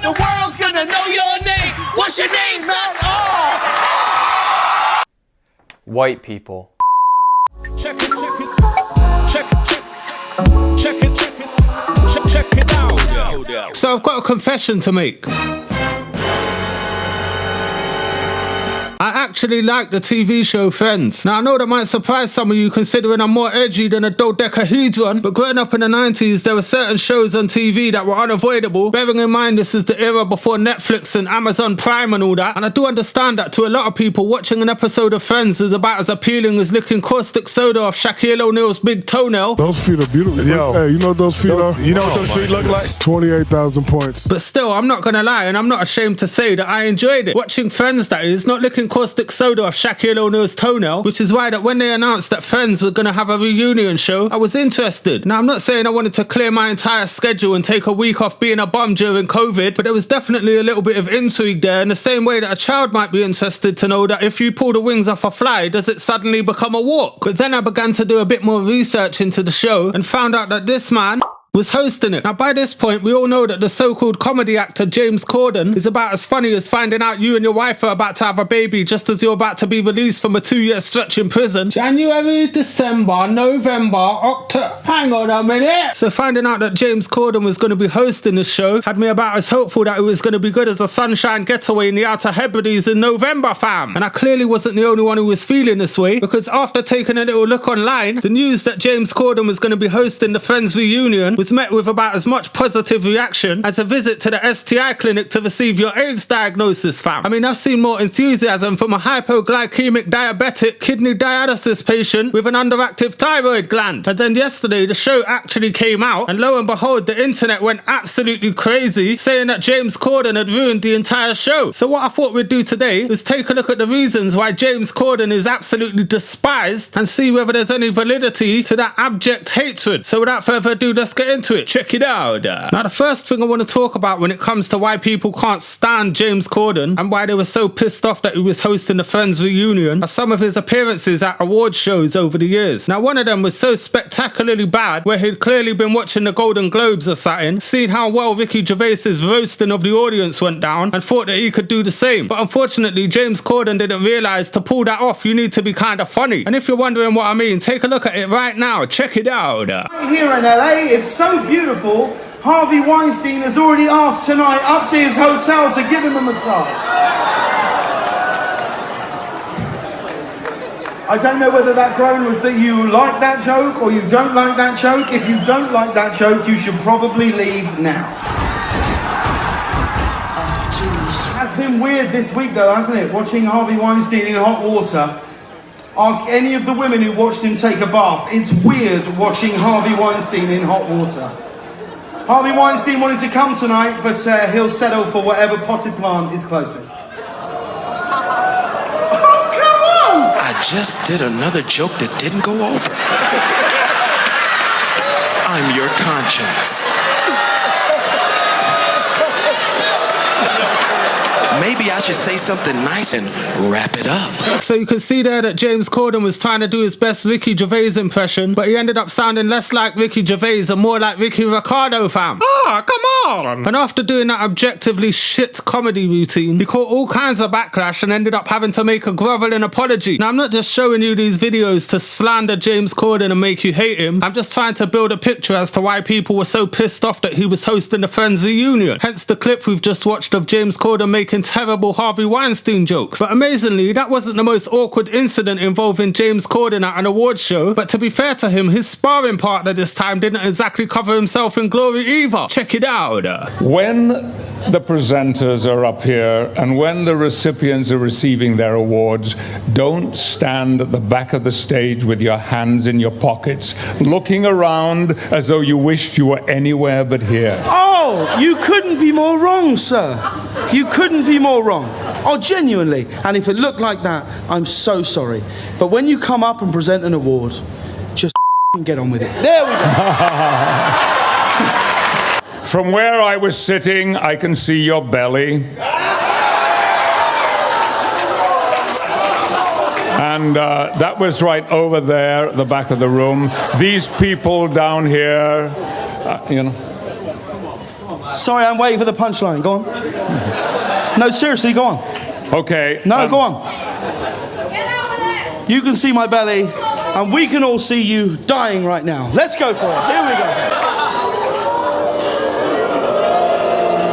The world's gonna know your name. What's your name, man? Oh! White people. Check it, check it out. So I've got a confession to make. I actually like the TV show Friends. Now I know that might surprise some of you considering I'm more edgy than a dodecahedron, but growing up in the 90s there were certain shows on TV that were unavoidable, bearing in mind this is the era before Netflix and Amazon Prime and all that, and I do understand that to a lot of people watching an episode of Friends is about as appealing as licking caustic soda off Shaquille O'Neal's big toenail. Those feet are beautiful. Yo. Hey, you know what those feet are? You know what those feet look like? 28,000 points. But still, I'm not gonna lie, and I'm not ashamed to say that I enjoyed it. Watching Friends, that is, not licking caustic soda off Shaquille O'Neal's toenail, which is why that when they announced that Friends were gonna have a reunion show, I was interested. Now, I'm not saying I wanted to clear my entire schedule and take a week off being a bum during COVID, but there was definitely a little bit of intrigue there, in the same way that a child might be interested to know that if you pull the wings off a fly, does it suddenly become a walk? But then I began to do a bit more research into the show and found out that this man was hosting it. Now, by this point, we all know that the so-called comedy actor James Corden is about as funny as finding out you and your wife are about to have a baby just as you're about to be released from a 2-year stretch in prison. January, December, November, October... Hang on a minute! So finding out that James Corden was going to be hosting the show had me about as hopeful that it was going to be good as a sunshine getaway in the Outer Hebrides in November, fam. And I clearly wasn't the only one who was feeling this way, because after taking a little look online, the news that James Corden was going to be hosting the Friends reunion was met with about as much positive reaction as a visit to the STI clinic to receive your AIDS diagnosis, fam. I mean, I've seen more enthusiasm from a hypoglycemic diabetic kidney dialysis patient with an underactive thyroid gland. And then yesterday, the show actually came out, and lo and behold, the internet went absolutely crazy, saying that James Corden had ruined the entire show. So what I thought we'd do today is take a look at the reasons why James Corden is absolutely despised and see whether there's any validity to that abject hatred. So without further ado, let's get into it. Check it out. Now, the first thing I want to talk about when it comes to why people can't stand James Corden and why they were so pissed off that he was hosting the Friends reunion are some of his appearances at award shows over the years. Now, one of them was so spectacularly bad where he'd clearly been watching the Golden Globes or something, seen how well Ricky Gervais's roasting of the audience went down and thought that he could do the same. But unfortunately, James Corden didn't realise to pull that off, you need to be kind of funny. And if you're wondering what I mean, take a look at it right now. Check it out. Here in LA, it's so beautiful. Harvey Weinstein has already asked tonight up to his hotel to give him a massage. I don't know whether that groan was that you like that joke or you don't like that joke. If you don't like that joke, you should probably leave now. It has been weird this week though, hasn't it? Watching Harvey Weinstein in hot water. Ask any of the women who watched him take a bath. It's weird watching Harvey Weinstein in hot water. Harvey Weinstein wanted to come tonight, but he'll settle for whatever potted plant is closest. Oh, come on! I just did another joke that didn't go over. I'm your conscience. Maybe I should say something nice and wrap it up. So you can see there that James Corden was trying to do his best Ricky Gervais impression, but he ended up sounding less like Ricky Gervais and more like Ricky Ricardo, fam. Ah, come on! And after doing that objectively shit comedy routine, he caught all kinds of backlash and ended up having to make a groveling apology. Now, I'm not just showing you these videos to slander James Corden and make you hate him. I'm just trying to build a picture as to why people were so pissed off that he was hosting the Friends reunion. Hence the clip we've just watched of James Corden making terrible Harvey Weinstein jokes. But amazingly, that wasn't the most awkward incident involving James Corden at an awards show. But to be fair to him, his sparring partner this time didn't exactly cover himself in glory either. Check it out. When the presenters are up here and when the recipients are receiving their awards, don't stand at the back of the stage with your hands in your pockets, looking around as though you wished you were anywhere but here. Oh, you couldn't be more wrong, sir. You couldn't be more wrong. Oh, genuinely. And if it looked like that, I'm so sorry. But when you come up and present an award, just get on with it. There we go. From where I was sitting, I can see your belly. And that was right over there at the back of the room. These people down here, you know. Sorry, I'm waiting for the punchline. Go on. No, seriously, go on. Okay. No, go on. You can see my belly, and we can all see you dying right now. Let's go for it. Here we go.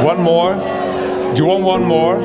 One more. Do you want one more?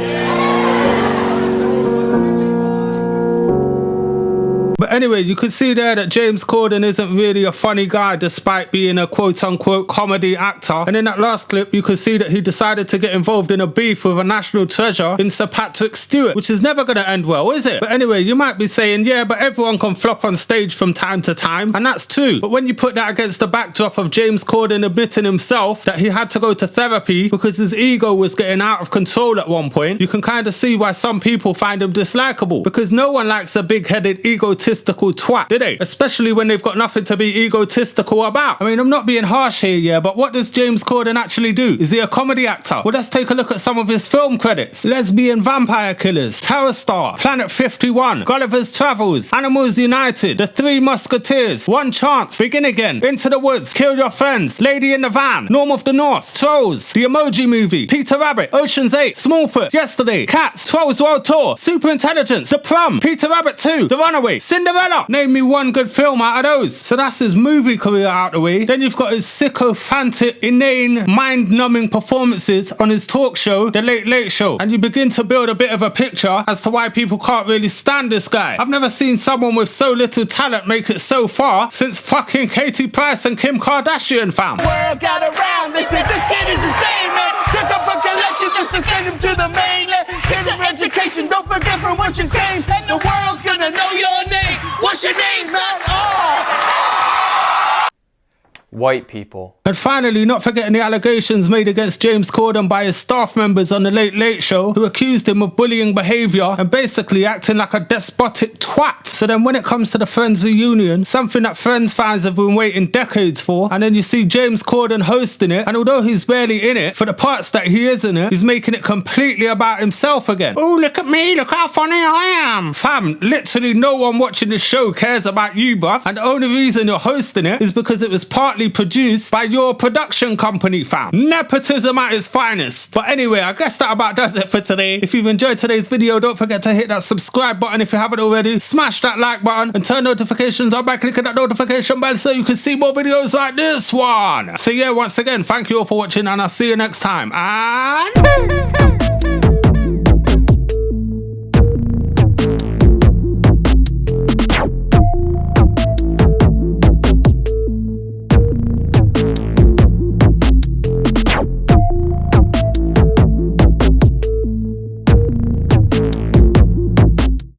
But anyway, you could see there that James Corden isn't really a funny guy despite being a quote-unquote comedy actor. And in that last clip, you could see that he decided to get involved in a beef with a national treasure in Sir Patrick Stewart, which is never going to end well, is it? But anyway, you might be saying, yeah, but everyone can flop on stage from time to time. And that's true. But when you put that against the backdrop of James Corden admitting himself that he had to go to therapy because his ego was getting out of control at one point, you can kind of see why some people find him dislikable. Because no one likes a big-headed, egotistical twat, do they? Especially when they've got nothing to be egotistical about. I mean, I'm not being harsh here, yeah, but what does James Corden actually do? Is he a comedy actor? Well, let's take a look at some of his film credits. Lesbian Vampire Killers, Terror Star, Planet 51, Gulliver's Travels, Animals United, The Three Musketeers, One Chance, Begin Again, Into the Woods, Kill Your Friends, Lady in the Van, Norm of the North, Trolls, The Emoji Movie, Peter Rabbit, Ocean's 8, Smallfoot, Yesterday, Cats, Trolls World Tour, Super Intelligence, The Prom, Peter Rabbit 2, The Runaway, Cinderella. Name me one good film out of those. So that's his movie career out the way. Then you've got his sycophantic, inane, mind-numbing performances on his talk show, The Late Late Show. And you begin to build a bit of a picture as to why people can't really stand this guy. I've never seen someone with so little talent make it so far since fucking Katie Price and Kim Kardashian, fam. World got around, they said this kid is insane, man. Took up a collection just to send him to the mainland. Get your education, don't forget from what you came. And the world's gonna know your name. What's your name, man? Oh! White people. And finally, not forgetting the allegations made against James Corden by his staff members on The Late Late Show, who accused him of bullying behaviour and basically acting like a despotic twat. So then when it comes to the Friends reunion, something that Friends fans have been waiting decades for, and then you see James Corden hosting it, and although he's barely in it, for the parts that he is in it, he's making it completely about himself again. Oh, look at me, look how funny I am. Fam, literally no one watching this show cares about you, bruv, and the only reason you're hosting it is because it was partly produced by your production company, fam. Nepotism at its finest. But anyway, I guess that about does it for today. If you've enjoyed today's video, don't forget to hit that subscribe button if you haven't already. Smash that like button and turn notifications on by clicking that notification bell so you can see more videos like this one. So yeah, once again, thank you all for watching and I'll see you next time. And...